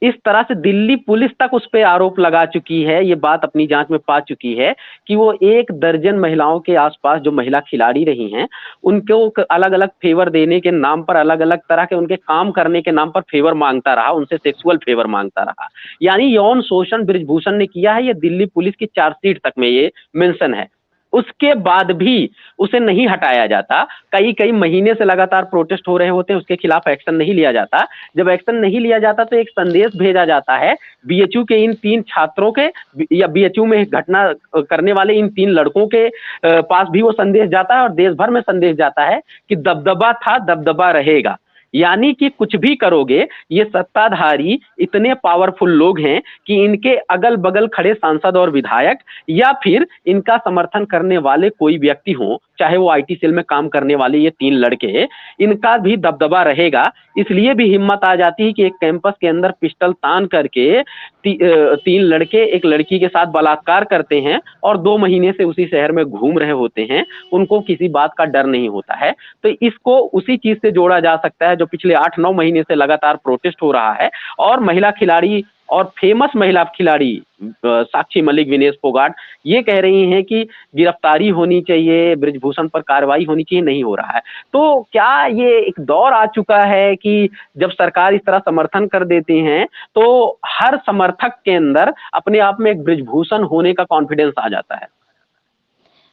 इस तरह से दिल्ली पुलिस तक उस पर आरोप लगा चुकी है, ये बात अपनी जांच में पा चुकी है कि वो 1 दर्जन महिलाओं के आसपास जो महिला खिलाड़ी रही हैं, उनको अलग अलग फेवर देने के नाम पर, अलग अलग तरह के उनके काम करने के नाम पर फेवर मांगता रहा, उनसे सेक्सुअल फेवर मांगता रहा। यानी यौन शोषण ब्रिजभूषण ने किया है, ये दिल्ली पुलिस की चार्जशीट तक में ये मेंशन है। उसके बाद भी उसे नहीं हटाया जाता, कई कई महीने से लगातार प्रोटेस्ट हो रहे होते हैं, उसके खिलाफ एक्शन नहीं लिया जाता। जब एक्शन नहीं लिया जाता तो एक संदेश भेजा जाता है बीएचयू के इन 3 छात्रों के, या बीएचयू में घटना करने वाले इन 3 लड़कों के पास भी वो संदेश जाता है, और देश भर में संदेश जाता है कि दबदबा था, दबदबा रहेगा। यानी कि कुछ भी करोगे, ये सत्ताधारी इतने पावरफुल लोग हैं कि इनके अगल बगल खड़े सांसद और विधायक या फिर इनका समर्थन करने वाले कोई व्यक्ति हो, चाहे वो आईटी सेल में काम करने वाले ये 3 लड़के, इनका भी दबदबा रहेगा। इसलिए भी हिम्मत आ जाती है कि एक कैंपस के अंदर पिस्टल तान करके 3 लड़के एक लड़की के साथ बलात्कार करते हैं और 2 महीने से उसी शहर में घूम रहे होते हैं, उनको किसी बात का डर नहीं होता है। तो इसको उसी चीज से जोड़ा जा सकता है जो पिछले 8-9 महीने से लगातार प्रोटेस्ट हो रहा है। और महिला खिलाड़ी और फेमस महिला खिलाड़ी साक्षी मलिक, विनेश फोगाट ये कह रही हैं कि गिरफ्तारी होनी चाहिए, ब्रिजभूषण पर कार्रवाई होनी चाहिए, नहीं हो रहा है। तो क्या ये एक दौर आ चुका है कि जब सरकार इस तरह समर्थन कर देती हैं तो हर समर्थक के अंदर अपने आप में एक ब्रिजभूषण होने का कॉन्फिडेंस आ जाता है?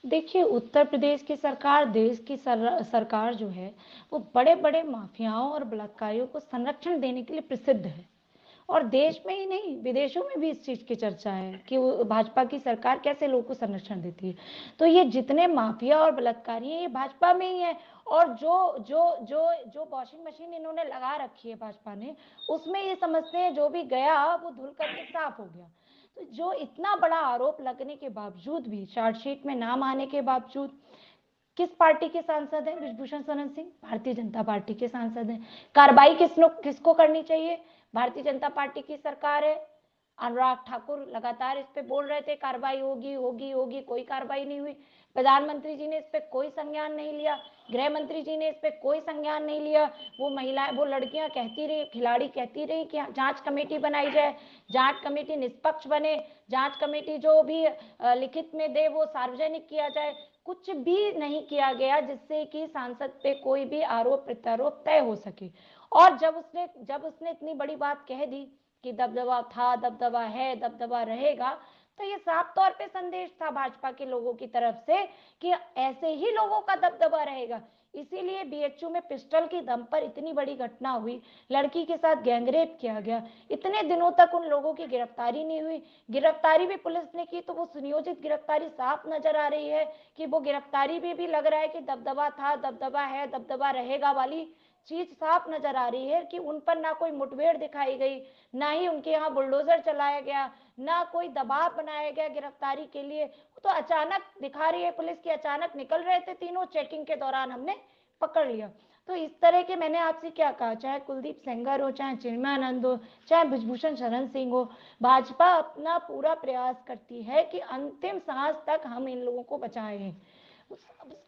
देखिए, उत्तर प्रदेश की सरकार, देश की सरकार जो है, वो बड़े बड़े माफियाओं और बलात्कारियों को संरक्षण देने के लिए प्रसिद्ध है, और देश में ही नहीं विदेशों में भी इस चीज की चर्चा है कि भाजपा की सरकार कैसे लोगों को संरक्षण देती है। तो ये जितने माफिया और बलात्कारी हैं, ये भाजपा में ही है। और जो जो जो जो वॉशिंग मशीन इन्होंने लगा रखी है भाजपा ने, उसमें ये समझते हैं जो भी गया वो धुल करके साफ हो गया। तो जो इतना बड़ा आरोप लगने के बावजूद भी, चार्जशीट में नाम आने के बावजूद, किस पार्टी के सांसद हैं ब्रिजभूषण शरण सिंह? भारतीय जनता पार्टी के सांसद हैं। कार्रवाई किसको करनी चाहिए? भारतीय जनता पार्टी की सरकार है। अनुराग ठाकुर लगातार इस पे बोल रहे थे कार्रवाई होगी होगी होगी, कोई कार्रवाई नहीं हुई। प्रधानमंत्री जी ने इस पे कोई संज्ञान नहीं लिया, गृह मंत्री जी ने इस पे कोई संज्ञान नहीं लिया। वो महिलाएं, वो लड़कियां कहती रही, खिलाड़ी कहती रही कि जांच कमेटी बनाई जाए, जांच कमेटी निष्पक्ष बने, जांच कमेटी जो भी लिखित में दे वो सार्वजनिक किया जाए। कुछ भी नहीं किया गया जिससे कि सांसद पे कोई भी आरोप प्रत्यारोप तय हो सके। और जब उसने इतनी बड़ी बात कह दी कि दबदबा था, दबदबा है, दबदबा रहेगा, तो ये साफ तौर पे संदेश था भाजपा के लोगों की तरफ से कि ऐसे ही लोगों का दबदबा रहेगा। इसीलिए बीएचयू में पिस्टल की दम पर इतनी बड़ी घटना हुई, लड़की के साथ गैंगरेप किया गया, इतने दिनों तक उन लोगों की गिरफ्तारी नहीं हुई। गिरफ्तारी भी पुलिस ने की तो वो सुनियोजित गिरफ्तारी साफ नजर आ रही है कि वो गिरफ्तारी भी लग रहा है कि दबदबा था, दबदबा है, दबदबा रहेगा वाली चीज साफ नजर आ रही है कि उन पर ना कोई मुठभेड़ दिखाई गई, ना ही उनके यहाँ बुलडोजर चलाया गया, ना कोई दबाव बनाया गया गिरफ्तारी के लिए। तो अचानक दिखा रही है पुलिस की, अचानक निकल रहे थे तीनों, चेकिंग के दौरान हमने पकड़ लिया। तो इस तरह के, मैंने आपसे क्या कहा, चाहे कुलदीप सेंगर हो, चाहे चिन्मयानंद हो, चाहे ब्रिजभूषण शरण सिंह हो, भाजपा अपना पूरा प्रयास करती है कि अंतिम सांस तक हम इन लोगों को बचाएं।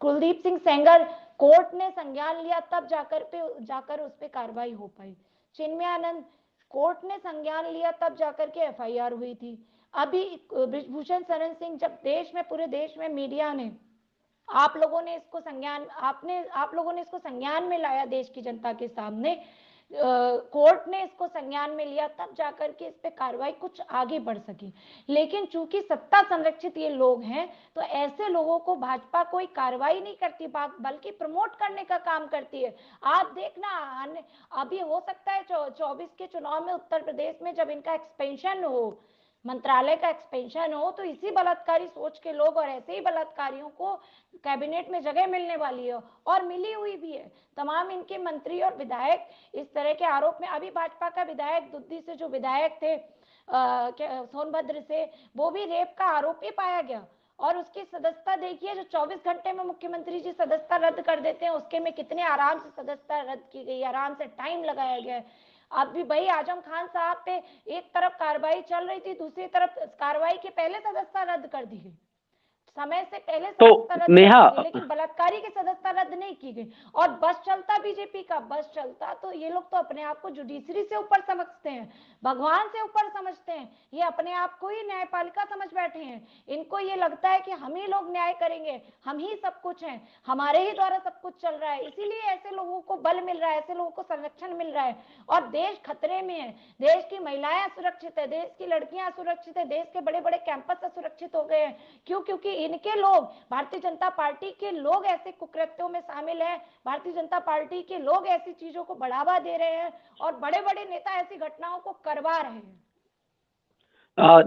कुलदीप सिंह सेंगर, कोर्ट ने संज्ञान लिया तब जाकर उस पर कार्रवाई हो पाई। चिन्मयानंद, कोर्ट ने संज्ञान लिया तब जाकर के एफआईआर हुई थी। अभी ब्रिजभूषण शरण सिंह, जब पूरे देश में मीडिया ने, आप लोगों ने इसको संज्ञान में लाया देश की जनता के सामने, कोर्ट ने इसको संज्ञान में लिया तब जाकर के इस पे कार्रवाई कुछ आगे बढ़ सकी। लेकिन चूंकि सत्ता संरक्षित ये लोग हैं, तो ऐसे लोगों को भाजपा कोई कार्रवाई नहीं करती, बल्कि प्रमोट करने का काम करती है। आप देखना, अभी हो सकता है 24 के चुनाव में उत्तर प्रदेश में जब इनका एक्सपेंशन हो, मंत्रालय का एक्सपेंशन हो, तो इसी बलात्कारी सोच के लोग और ऐसे ही बलात्कारियों को कैबिनेट में जगह मिलने वाली है, और मिली हुई भी है। तमाम इनके मंत्री और विधायक इस तरह के आरोप में, अभी भाजपा का विधायक दुद्दी से जो विधायक थे सोनभद्र से, वो भी रेप का आरोपी पाया गया, और उसकी सदस्यता देखिए, जो 24 घंटे में मुख्यमंत्री जी सदस्यता रद्द कर देते हैं, उसके में कितने आराम से सदस्यता रद्द की गई, आराम से टाइम लगाया गया है। अब भी भाई आजम खान साहब पे एक तरफ कार्रवाई चल रही थी, दूसरी तरफ कार्रवाई के पहले सदस्यता रद्द कर दी गई, समय से पहले
तो
सदस्यता रद्द कर
नेहा,
दी गई, लेकिन बलात्कारी की सदस्यता रद्द नहीं की गई। और बस चलता बीजेपी का, बस चलता, तो ये लोग तो अपने आप को जुडिशरी से ऊपर समझते हैं, भगवान से ऊपर समझते हैं, ये अपने आप को ही न्यायपालिका समझ बैठे हैं। इनको ये लगता है कि हम ही लोग न्याय करेंगे, हम ही सब कुछ हैं, हमारे ही द्वारा सब कुछ चल रहा है, इसीलिए ऐसे लोगों को बल मिल रहा है, ऐसे लोगों को संरक्षण मिल रहा है, और देश खतरे में है। देश की महिलाएं सुरक्षित है, देश की लड़कियां सुरक्षित है, देश के बड़े बड़े कैंपस सुरक्षित हो गए हैं। क्यों? क्योंकि इनके लोग, भारतीय जनता पार्टी के लोग ऐसे कुकृत्यों में शामिल हैं, भारतीय जनता पार्टी के लोग ऐसी चीजों को बढ़ावा दे रहे हैं, और बड़े बड़े नेता ऐसी घटनाओं को करवा रहे हैं।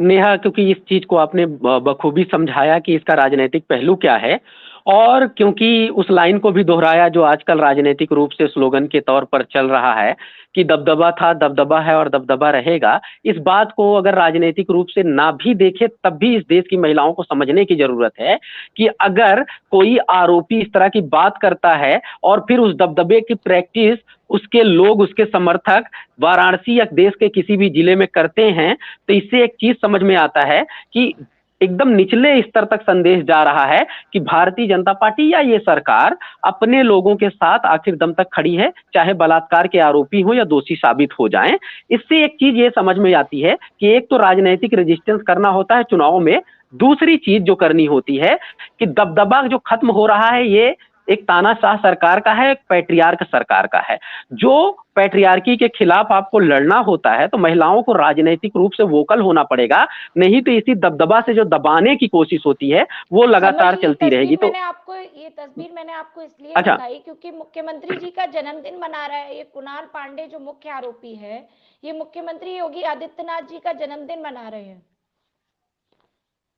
नेहा, क्योंकि इस चीज को आपने बखूबी समझाया कि इसका राजनीतिक पहलू क्या है, और क्योंकि उस लाइन को भी दोहराया जो आजकल राजनीतिक रूप से स्लोगन के तौर पर चल रहा है कि दबदबा था, दबदबा है और दबदबा रहेगा, इस बात को अगर राजनीतिक रूप से ना भी देखे तब भी इस देश की महिलाओं को समझने की जरूरत है कि अगर कोई आरोपी इस तरह की बात करता है और फिर उस दबदबे की प्रैक्टिस उसके लोग, उसके समर्थक वाराणसी या देश के किसी भी जिले में करते हैं, तो इससे एक चीज समझ में आता है कि एकदम निचले स्तर तक संदेश जा रहा है कि भारतीय जनता पार्टी या ये सरकार अपने लोगों के साथ आखिर दम तक खड़ी है, चाहे बलात्कार के आरोपी हो या दोषी साबित हो जाएं। इससे एक चीज ये समझ में आती है कि एक तो राजनीतिक रेजिस्टेंस करना होता है चुनाव में, दूसरी चीज जो करनी होती है कि दबदबा जो खत्म हो रहा है ये एक तानाशाह सरकार का है, एक पैट्रियार्क सरकार का है। जो पैट्रियार्की के खिलाफ आपको लड़ना होता है तो महिलाओं को राजनीतिक रूप से वोकल होना पड़ेगा, नहीं तो इसी दबदबा से जो दबाने की कोशिश होती है वो लगातार चलती रहेगी। तो
ये तस्वीर मैंने आपको इसलिए
अच्छा,
दिखाई क्योंकि मुख्यमंत्री जी का जन्मदिन मना रहा है ये कुणाल पांडे, जो मुख्य आरोपी है, ये मुख्यमंत्री योगी आदित्यनाथ जी का जन्मदिन मना रहे हैं।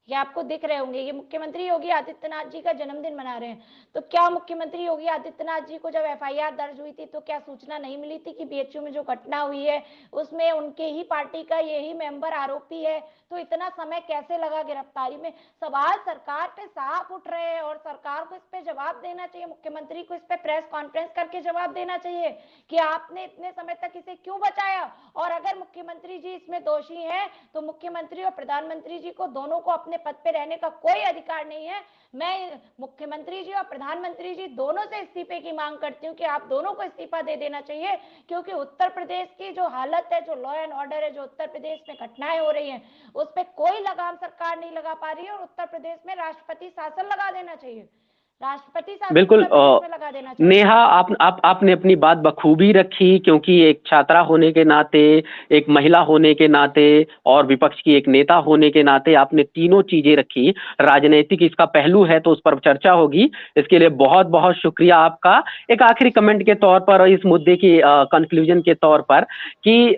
ये आपको दिख रहे होंगे। ये मुख्यमंत्री योगी आदित्यनाथ जी का जन्मदिन मना रहे हैं। तो क्या मुख्यमंत्री योगी आदित्यनाथ जी को जब एफआईआर दर्ज हुई थी तो क्या सूचना नहीं मिली थी कि बीएचयू में जो घटना हुई है उसमें उनके ही पार्टी का यही मेंबर आरोपी है? तो इतना समय कैसे लगा गिरफ्तारी में? सवाल सरकार पे साफ उठ रहे हैं और सरकार को इस पे जवाब देना चाहिए। मुख्यमंत्री को इस पे प्रेस कॉन्फ्रेंस करके जवाब देना चाहिए कि आपने इतने समय तक इसे क्यों बचाया। और अगर मुख्यमंत्री जी इसमें दोषी हैं तो मुख्यमंत्री और प्रधानमंत्री जी को दोनों को अपने पद पे रहने का कोई अधिकार नहीं है। मैं मुख्यमंत्री जी और प्रधानमंत्री जी दोनों से इस्तीफे की मांग करती हूँ कि आप दोनों को इस्तीफा दे देना चाहिए, क्योंकि उत्तर प्रदेश की जो हालत है, जो लॉ एंड ऑर्डर है, जो उत्तर प्रदेश में घटनाएं हो रही हैं, उस पर कोई लगाम सरकार नहीं लगा पा रही है। और उत्तर प्रदेश में राष्ट्रपति शासन लगा देना चाहिए। राष्ट्रपति शासन
बिल्कुल
उत्तर प्रदेश में लगा देना चाहिए।
नेहा, आपने अपनी बात बखूबी रखी, क्योंकि एक छात्रा होने के नाते, एक महिला होने के नाते और विपक्ष की एक नेता होने के नाते आपने तीनों चीजें रखी। राजनीतिक इसका पहलू है तो उस पर चर्चा होगी, इसके लिए बहुत बहुत शुक्रिया आपका। एक आखिरी कमेंट के तौर पर इस मुद्दे की कंक्लूजन के तौर पर कि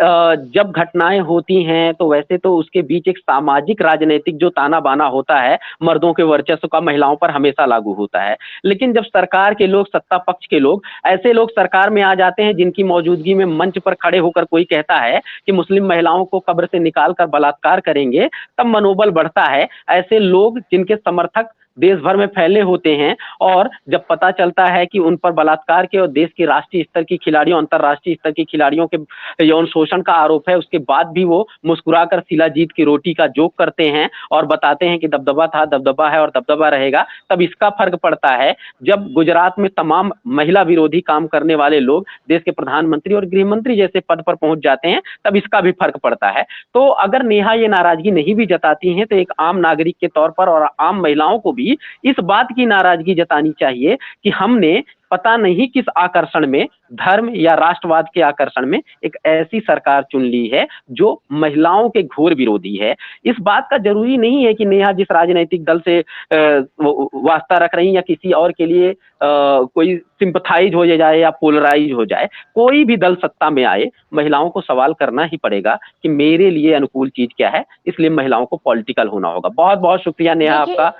जब घटनाएं होती हैं तो वैसे तो उसके बीच एक सामाजिक राजनीतिक जो ताना बाना होता है मर्दों के वर्चस्व का, महिलाओं पर हमेशा लागू होता है। लेकिन जब सरकार के लोग, सत्ता पक्ष के लोग, ऐसे लोग सरकार में आ जाते हैं जिनकी मौजूदगी में मंच पर खड़े होकर कोई कहता है कि मुस्लिम महिलाओं को कब्र से निकाल कर बलात्कार करेंगे, तब मनोबल बढ़ता है। ऐसे लोग जिनके समर्थक देश भर में फैले होते हैं, और जब पता चलता है कि उन पर बलात्कार के और देश की राष्ट्रीय स्तर की खिलाड़ियों, अंतरराष्ट्रीय स्तर की खिलाड़ियों के यौन शोषण का आरोप है, उसके बाद भी वो मुस्कुराकर शिलाजीत की रोटी का जोक करते हैं और बताते हैं कि दबदबा था, दबदबा है और दबदबा रहेगा, तब इसका फर्क पड़ता है। जब गुजरात में तमाम महिला विरोधी काम करने वाले लोग देश के प्रधानमंत्री और गृह मंत्री जैसे पद पर पहुंच जाते हैं, तब इसका भी फर्क पड़ता है। तो अगर नेहा ये नाराजगी नहीं भी जताती हैं तो एक आम नागरिक के तौर पर और आम महिलाओं को भी इस बात की नाराजगी जतानी चाहिए कि हमने पता नहीं किस आकर्षण में, धर्म या राष्ट्रवाद के आकर्षण में, एक ऐसी सरकार चुन ली है जो महिलाओं के घोर विरोधी है। इस बात का जरूरी नहीं है कि नेहा जिस राजनीतिक दल से वास्ता रख रही या किसी और के लिए कोई सिंपथाइज हो जाए या पोलराइज हो जाए। कोई भी दल सत्ता में आए, महिलाओं को सवाल करना ही पड़ेगा कि मेरे लिए अनुकूल चीज क्या है, इसलिए महिलाओं को पॉलिटिकल होना होगा। बहुत बहुत शुक्रिया नेहा
देखिए,
आपका।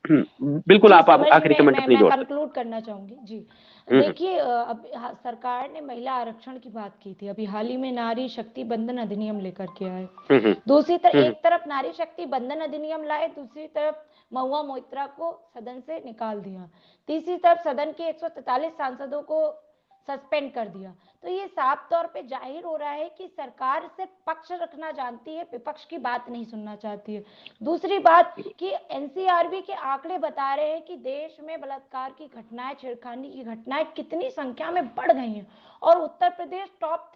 बिल्कुल,
जी
आप
समझ
आखिरी
में
कमेंट अपनी
मैं
जोड़ सकते
कंक्लूड करना चाहूंगी जी।
हैं।
देखिए, अब सरकार ने महिला आरक्षण की बात की थी, अभी हाल ही में नारी शक्ति बंधन अधिनियम लेकर के आए। दूसरी तरफ,
हम्म,
एक तरफ नारी शक्ति बंधन अधिनियम लाए, दूसरी तरफ महुआ मोइत्रा को सदन से निकाल दिया, तीसरी तरफ सदन के 143 सांसदों को सस्पेंड कर दिया। तो ये साफ तौर पे जाहिर हो रहा है कि सरकार सिर्फ पक्ष रखना जानती है, विपक्ष की बात नहीं सुनना चाहती है। दूसरी बात कि एनसीआरबी के आंकड़े बता रहे हैं कि देश में बलात्कार की घटनाएं, छेड़खानी की घटनाएं कितनी संख्या में बढ़ गई हैं, और उत्तर प्रदेश टॉप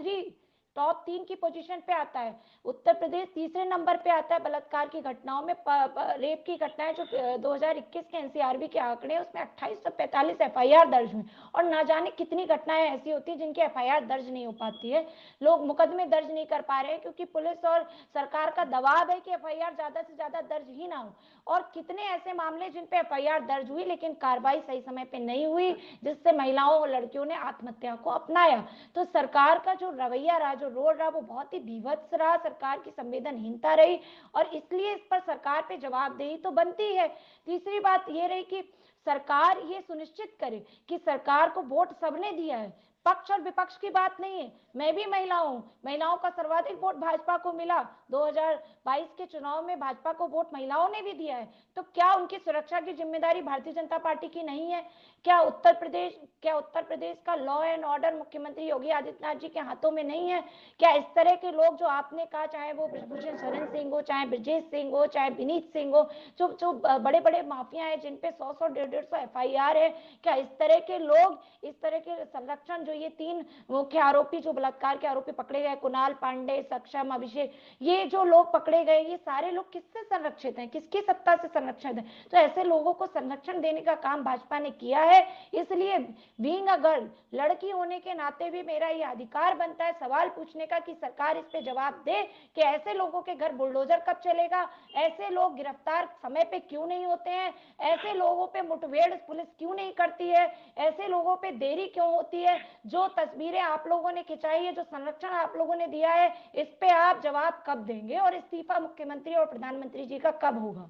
3 की पोजीशन पे आता है। उत्तर प्रदेश तीसरे नंबर पे आता है बलात्कार की घटनाओं में। रेप की घटनाएं जो 2021 के एनसीआरबी के आंकड़े, उसमें 2845 एफआईआर दर्ज हुई, और ना जाने कितनी घटनाएं ऐसी होती है जिनकी एफआईआर दर्ज नहीं हो पाती है। लोग मुकदमे दर्ज नहीं कर पा रहे हैं क्योंकि पुलिस और सरकार का दबाव है कि एफआईआर ज्यादा से ज्यादा दर्ज ही ना हो। और कितने ऐसे मामले जिन पे एफआईआर दर्ज हुई लेकिन कार्रवाई सही समय पे नहीं हुई, जिससे महिलाओं और लड़कियों ने आत्महत्या को अपनाया। तो सरकार का जो रवैया रहा, जो रोल रहा, वो बहुत ही बीभत्स रहा, सरकार की संवेदनहीनता रही, और इसलिए इस पर सरकार पे जवाबदेही तो बनती है। तीसरी बात ये रही कि सरकार ये सुनिश्चित करे कि सरकार को वोट सबने दिया है, पक्ष और विपक्ष की बात नहीं है। मैं भी महिला हूं, महिलाओं का सर्वाधिक वोट भाजपा को मिला। 2022 के चुनाव में भाजपा को वोट महिलाओं ने भी दिया है। तो क्या उनकी सुरक्षा की जिम्मेदारी भारतीय जनता पार्टी की नहीं है? क्या उत्तर प्रदेश का लॉ एंड ऑर्डर मुख्यमंत्री योगी आदित्यनाथ जी के हाथों में नहीं है? क्या इस तरह के लोग जो आपने कहा, चाहे वो ब्रजभूषण शरण सिंह हो, चाहे ब्रजेश सिंह हो, चाहे विनीत सिंह हो, जो बड़े बड़े माफिया हैं जिन पे 100 150 एफआईआर है, क्या इस तरह के लोग, इस तरह के संरक्षण, जो ये 3 मुख्य आरोपी, जो बलात्कार के आरोपी पकड़े गए, कुणाल पांडे, सक्षम, अभिषेक, ये जो लोग पकड़े गए, ये सारे लोग किससे संरक्षित हैं, किसकी सत्ता से संरक्षित हैं? तो ऐसे लोगों को संरक्षण देने का काम भाजपा ने किया है। इसलिए बीइंग अ गर्ल, लड़की होने के नाते भी मेरा ये अधिकार बनता है सवाल पूछने का कि सरकार इस पे जवाब दे कि ऐसे लोगों के घर बुलडोजर कब चलेगा, ऐसे लोग गिरफ्तार समय पे क्यों नहीं होते हैं, ऐसे लोगों पे मुठभेड़ पुलिस क्यों नहीं करती है, ऐसे लोगों पे देरी क्यों होती है। जो तस्वीरें आप लोगों ने खिंचाई है, जो संरक्षण आप लोगों ने दिया है, इस पे आप जवाब कब देंगे और इस्तीफा मुख्यमंत्री और प्रधानमंत्री जी का कब होगा?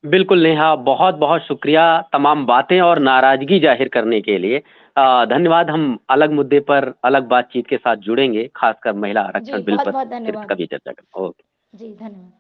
बिल्कुल नेहा, बहुत बहुत शुक्रिया तमाम बातें और नाराजगी जाहिर करने के लिए। धन्यवाद। हम अलग मुद्दे पर अलग बातचीत के साथ जुड़ेंगे, खासकर महिला
जी,
आरक्षण बिल
बहुत
पर
बहुत
फिर
धन्यवाद।
कभी चर्चा करें। ओके।
जी, धन्यवाद।